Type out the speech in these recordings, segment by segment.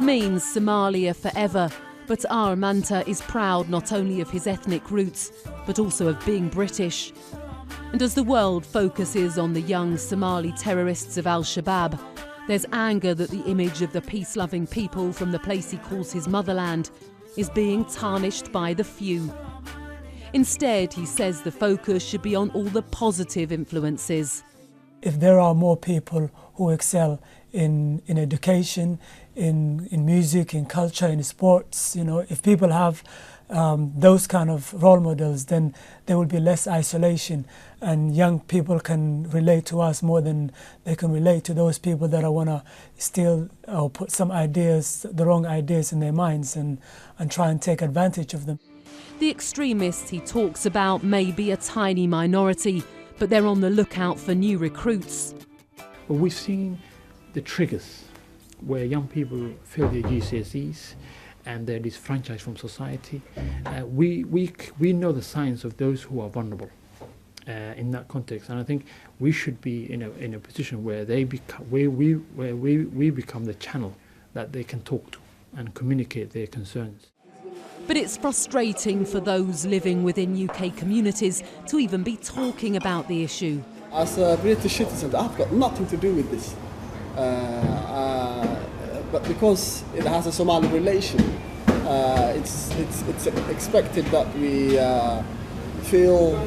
means Somalia forever, but Aar Maanta is proud not only of his ethnic roots, but also of being British. And as the world focuses on the young Somali terrorists of Al-Shabaab, there's anger that the image of the peace-loving people from the place he calls his motherland is being tarnished by the few. Instead, he says the focus should be on all the positive influences. If there are more people who excel in education, in music, in culture, in sports, if people have those kind of role models, then there will be less isolation, and young people can relate to us more than they can relate to those people that want to steal or put some ideas, the wrong ideas in their minds and try and take advantage of them. The extremists he talks about may be a tiny minority, but they're on the lookout for new recruits. But we've seen the triggers where young people fail their GCSEs and they're disenfranchised from society. We know the signs of those who are vulnerable in that context, and I think we should be in a position where we become the channel that they can talk to and communicate their concerns. But it's frustrating for those living within UK communities to even be talking about the issue. As a British citizen, I've got nothing to do with this. But because it has a Somali relation, it's expected that we feel,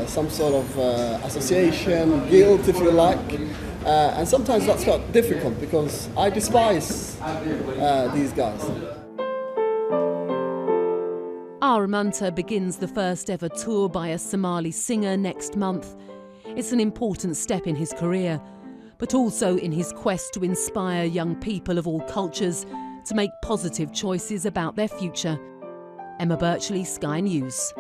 some sort of association, guilt, if you like. And sometimes that's quite difficult because I despise these guys. Aar Maanta begins the first ever tour by a Somali singer next month. It's an important step in his career, but also in his quest to inspire young people of all cultures to make positive choices about their future. Emma Birchley, Sky News.